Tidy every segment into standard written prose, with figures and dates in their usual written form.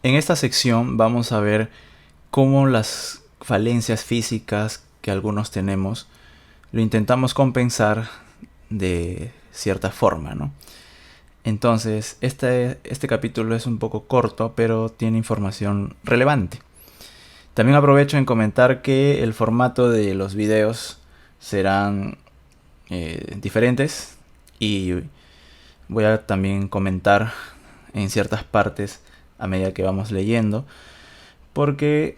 En esta sección vamos a ver cómo las falencias físicas que algunos tenemos lo intentamos compensar de cierta forma, ¿no? Entonces, este capítulo es un poco corto, pero tiene información relevante. También aprovecho en comentar que el formato de los videos serán diferentes y voy a también comentar en ciertas partes a medida que vamos leyendo, porque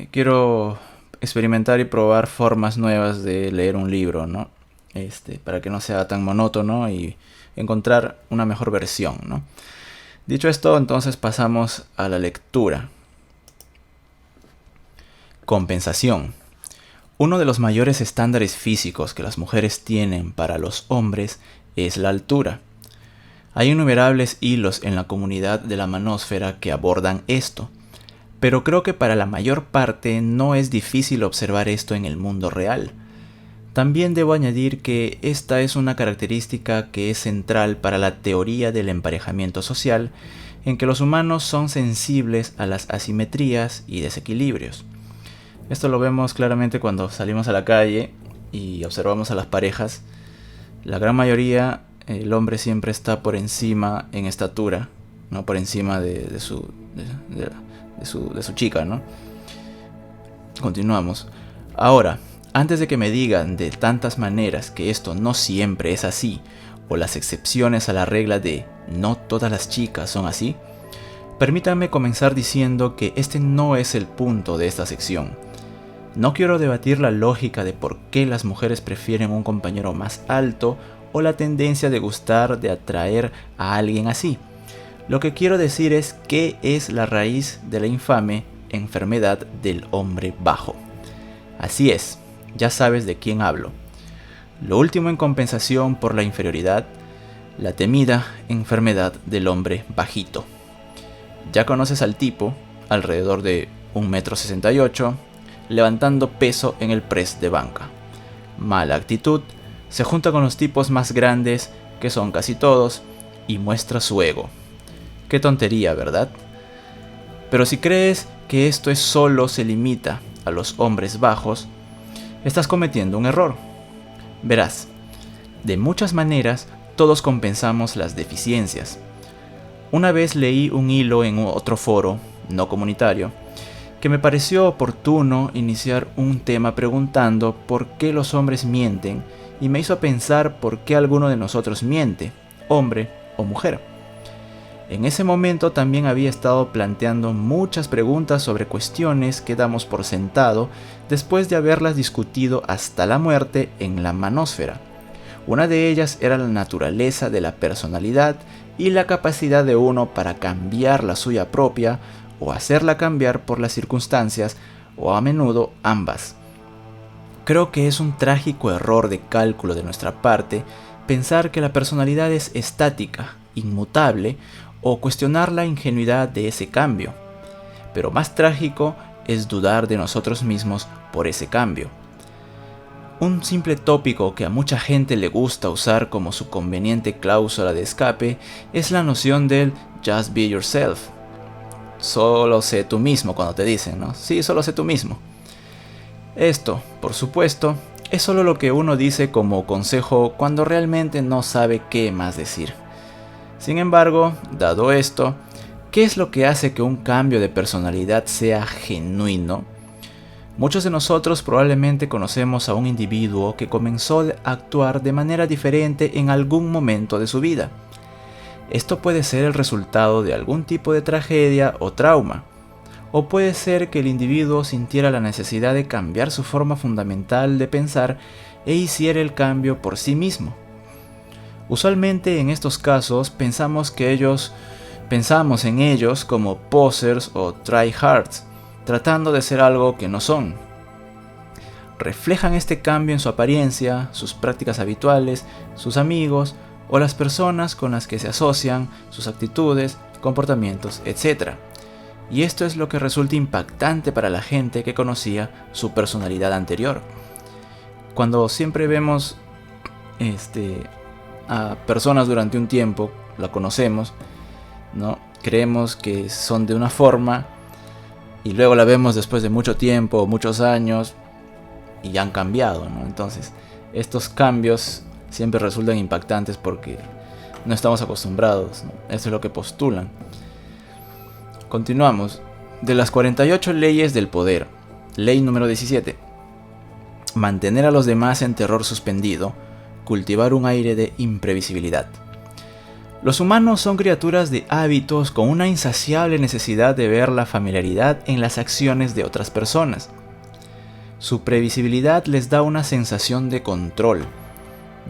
quiero experimentar y probar formas nuevas de leer un libro, ¿no? Para que no sea tan monótono y encontrar una mejor versión, ¿no? Dicho esto, entonces pasamos a la lectura. Compensación. Uno de los mayores estándares físicos que las mujeres tienen para los hombres es la altura. Hay innumerables hilos en la comunidad de la manósfera que abordan esto, pero creo que para la mayor parte no es difícil observar esto en el mundo real. También debo añadir que esta es una característica que es central para la teoría del emparejamiento social, en que los humanos son sensibles a las asimetrías y desequilibrios. Esto lo vemos claramente cuando salimos a la calle y observamos a las parejas. La gran mayoría, el hombre siempre está por encima en estatura, no por encima de su chica, ¿no? Continuamos. Ahora, antes de que me digan de tantas maneras que esto no siempre es así, o las excepciones a la regla de no todas las chicas son así, permítanme comenzar diciendo que este no es el punto de esta sección. No quiero debatir la lógica de por qué las mujeres prefieren un compañero más alto o la tendencia de gustar de atraer a alguien así. Lo que quiero decir es qué es la raíz de la infame enfermedad del hombre bajo. Así es, ya sabes de quién hablo. Lo último en compensación por la inferioridad, la temida enfermedad del hombre bajito. Ya conoces al tipo, alrededor de 1,68 m, levantando peso en el press de banca. Mala actitud, se junta con los tipos más grandes, que son casi todos, y muestra su ego. Qué tontería, ¿verdad? Pero si crees que esto solo se limita a los hombres bajos, estás cometiendo un error. Verás, de muchas maneras todos compensamos las deficiencias. Una vez leí un hilo en otro foro, no comunitario, que me pareció oportuno iniciar un tema preguntando por qué los hombres mienten y me hizo pensar por qué alguno de nosotros miente, hombre o mujer. En ese momento también había estado planteando muchas preguntas sobre cuestiones que damos por sentado después de haberlas discutido hasta la muerte en la manósfera. Una de ellas era la naturaleza de la personalidad y la capacidad de uno para cambiar la suya propia o hacerla cambiar por las circunstancias, o a menudo ambas. Creo que es un trágico error de cálculo de nuestra parte pensar que la personalidad es estática, inmutable, o cuestionar la ingenuidad de ese cambio. Pero más trágico es dudar de nosotros mismos por ese cambio. Un simple tópico que a mucha gente le gusta usar como su conveniente cláusula de escape es la noción del just be yourself. Solo sé tú mismo cuando te dicen, ¿no? Sí, solo sé tú mismo. Esto, por supuesto, es solo lo que uno dice como consejo cuando realmente no sabe qué más decir. Sin embargo, dado esto, ¿qué es lo que hace que un cambio de personalidad sea genuino? Muchos de nosotros probablemente conocemos a un individuo que comenzó a actuar de manera diferente en algún momento de su vida. Esto puede ser el resultado de algún tipo de tragedia o trauma, o puede ser que el individuo sintiera la necesidad de cambiar su forma fundamental de pensar e hiciera el cambio por sí mismo. Usualmente en estos casos pensamos en ellos como posers o tryhards, tratando de ser algo que no son. Reflejan este cambio en su apariencia, sus prácticas habituales, sus amigos o las personas con las que se asocian, sus actitudes, comportamientos, etc. Y esto es lo que resulta impactante para la gente que conocía su personalidad anterior. Cuando siempre vemos a personas durante un tiempo, la conocemos, ¿no? creemos que son de una forma y luego la vemos después de mucho tiempo, muchos años y ya han cambiado, ¿no? Entonces, estos cambios siempre resultan impactantes porque no estamos acostumbrados, ¿no? Eso es lo que postulan. Continuamos. De las 48 leyes del poder, ley número 17. Mantener a los demás en terror suspendido, cultivar un aire de imprevisibilidad. Los humanos son criaturas de hábitos con una insaciable necesidad de ver la familiaridad en las acciones de otras personas. Su previsibilidad les da una sensación de control.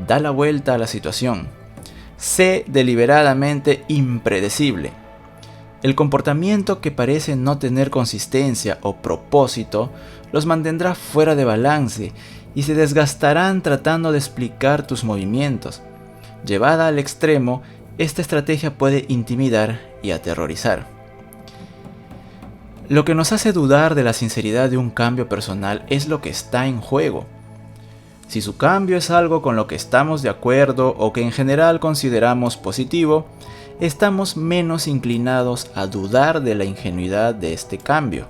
Da la vuelta a la situación. Sé deliberadamente impredecible. El comportamiento que parece no tener consistencia o propósito los mantendrá fuera de balance y se desgastarán tratando de explicar tus movimientos. Llevada al extremo, esta estrategia puede intimidar y aterrorizar. Lo que nos hace dudar de la sinceridad de un cambio personal es lo que está en juego. Si su cambio es algo con lo que estamos de acuerdo o que en general consideramos positivo, estamos menos inclinados a dudar de la ingenuidad de este cambio.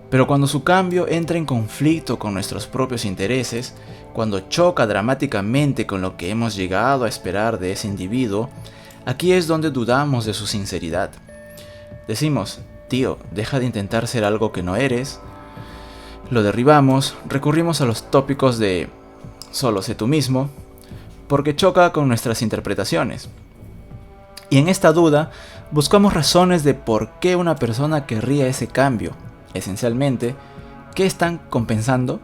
Pero cuando su cambio entra en conflicto con nuestros propios intereses, cuando choca dramáticamente con lo que hemos llegado a esperar de ese individuo, aquí es donde dudamos de su sinceridad. Decimos, tío, deja de intentar ser algo que no eres. Lo derribamos, recurrimos a los tópicos de solo sé tú mismo, porque choca con nuestras interpretaciones. Y en esta duda, buscamos razones de por qué una persona querría ese cambio. Esencialmente, ¿qué están compensando?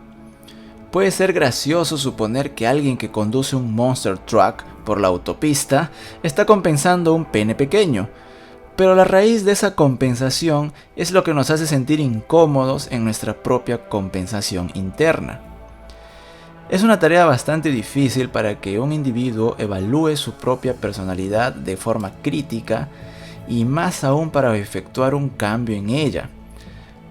Puede ser gracioso suponer que alguien que conduce un monster truck por la autopista está compensando un pene pequeño, pero la raíz de esa compensación es lo que nos hace sentir incómodos en nuestra propia compensación interna. Es una tarea bastante difícil para que un individuo evalúe su propia personalidad de forma crítica y más aún para efectuar un cambio en ella.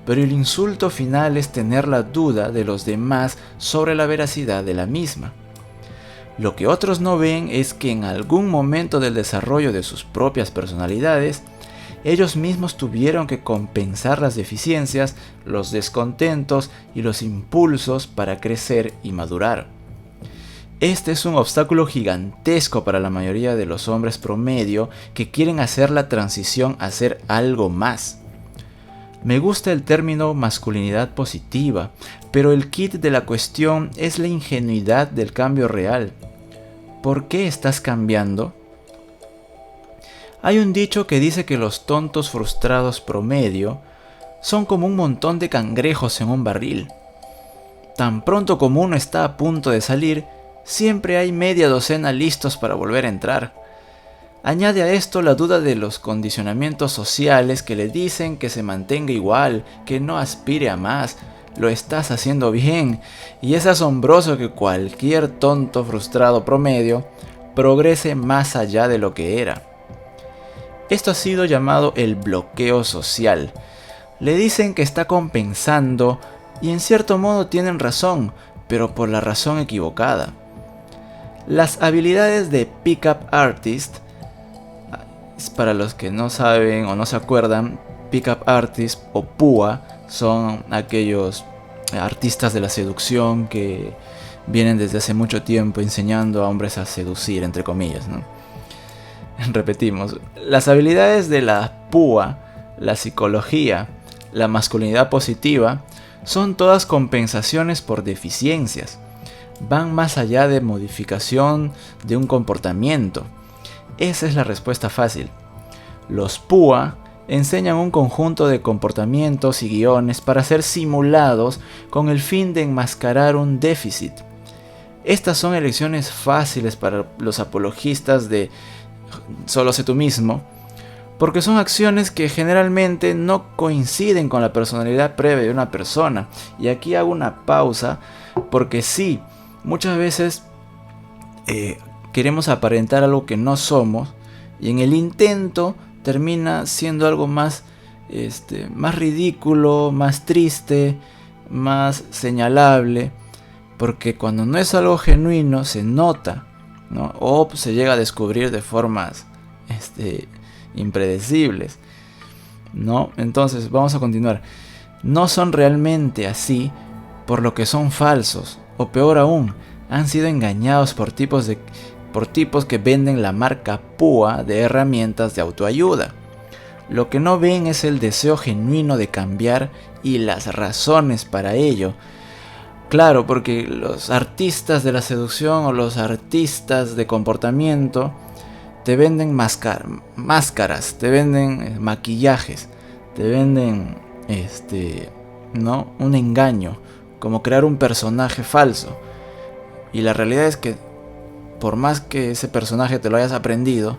Pero el insulto final es tener la duda de los demás sobre la veracidad de la misma. Lo que otros no ven es que en algún momento del desarrollo de sus propias personalidades, ellos mismos tuvieron que compensar las deficiencias, los descontentos y los impulsos para crecer y madurar. Este es un obstáculo gigantesco para la mayoría de los hombres promedio que quieren hacer la transición a ser algo más. Me gusta el término masculinidad positiva, pero el kit de la cuestión es la ingenuidad del cambio real. ¿Por qué estás cambiando? Hay un dicho que dice que los tontos frustrados promedio son como un montón de cangrejos en un barril. Tan pronto como uno está a punto de salir, siempre hay media docena listos para volver a entrar. Añade a esto la duda de los condicionamientos sociales que le dicen que se mantenga igual, que no aspire a más, lo estás haciendo bien, y es asombroso que cualquier tonto frustrado promedio progrese más allá de lo que era. Esto ha sido llamado el bloqueo social. Le dicen que está compensando y en cierto modo tienen razón, pero por la razón equivocada. Las habilidades de Pickup Artist, para los que no saben o no se acuerdan, Pickup Artist o PUA son aquellos artistas de la seducción que vienen desde hace mucho tiempo enseñando a hombres a seducir, entre comillas, ¿no? Repetimos, las habilidades de la PUA, la psicología, la masculinidad positiva, son todas compensaciones por deficiencias. Van más allá de modificación de un comportamiento. Esa es la respuesta fácil. Los PUA enseñan un conjunto de comportamientos y guiones para ser simulados con el fin de enmascarar un déficit. Estas son elecciones fáciles para los apologistas de solo sé tú mismo, porque son acciones que generalmente no coinciden con la personalidad previa de una persona. Y aquí hago una pausa, porque sí, muchas veces queremos aparentar algo que no somos, y en el intento termina siendo algo más ridículo, más triste, más señalable, porque cuando no es algo genuino se nota, ¿no? O se llega a descubrir de formas impredecibles, ¿no? Entonces, vamos a continuar. No son realmente así, por lo que son falsos, o peor aún, han sido engañados por tipos que venden la marca púa de herramientas de autoayuda. Lo que no ven es el deseo genuino de cambiar y las razones para ello. Claro, porque los artistas de la seducción o los artistas de comportamiento te venden máscaras, te venden maquillajes, te venden ¿no? Un engaño, como crear un personaje falso. Y la realidad es que por más que ese personaje te lo hayas aprendido,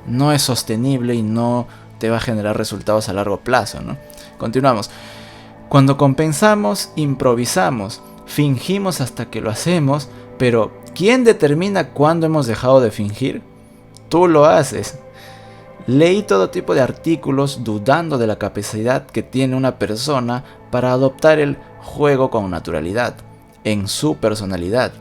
no es sostenible y no te va a generar resultados a largo plazo, ¿no? Continuamos. Cuando compensamos, improvisamos, fingimos hasta que lo hacemos, pero ¿quién determina cuándo hemos dejado de fingir? Tú lo haces. Leí todo tipo de artículos dudando de la capacidad que tiene una persona para adoptar el juego con naturalidad, en su personalidad.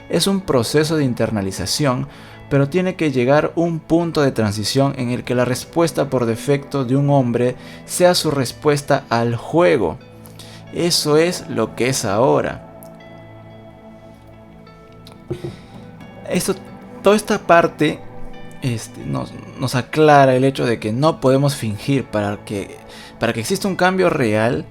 Es un proceso de internalización, pero tiene que llegar un punto de transición en el que la respuesta por defecto de un hombre sea su respuesta al juego. Eso es lo que es ahora. Toda esta parte nos aclara el hecho de que no podemos fingir. Para que exista un cambio real,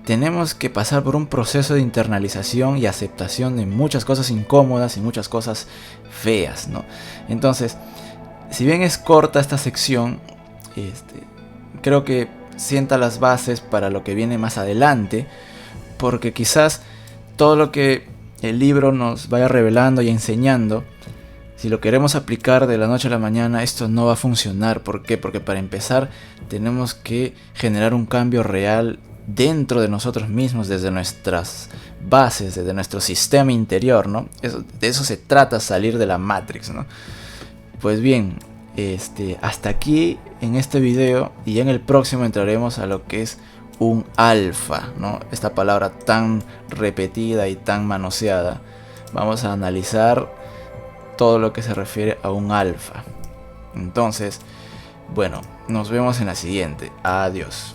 tenemos que pasar por un proceso de internalización y aceptación de muchas cosas incómodas y muchas cosas feas, ¿no? Entonces, si bien es corta esta sección, creo que sienta las bases para lo que viene más adelante, porque quizás todo lo que el libro nos vaya revelando y enseñando, si lo queremos aplicar de la noche a la mañana, esto no va a funcionar. ¿Por qué? Porque para empezar tenemos que generar un cambio real dentro de nosotros mismos, desde nuestras bases, desde nuestro sistema interior, ¿no? De eso se trata, salir de la Matrix, ¿no? Pues bien, hasta aquí en este video, y en el próximo entraremos a lo que es un alfa, ¿no? Esta palabra tan repetida y tan manoseada. Vamos a analizar todo lo que se refiere a un alfa. Entonces, bueno, nos vemos en la siguiente. Adiós.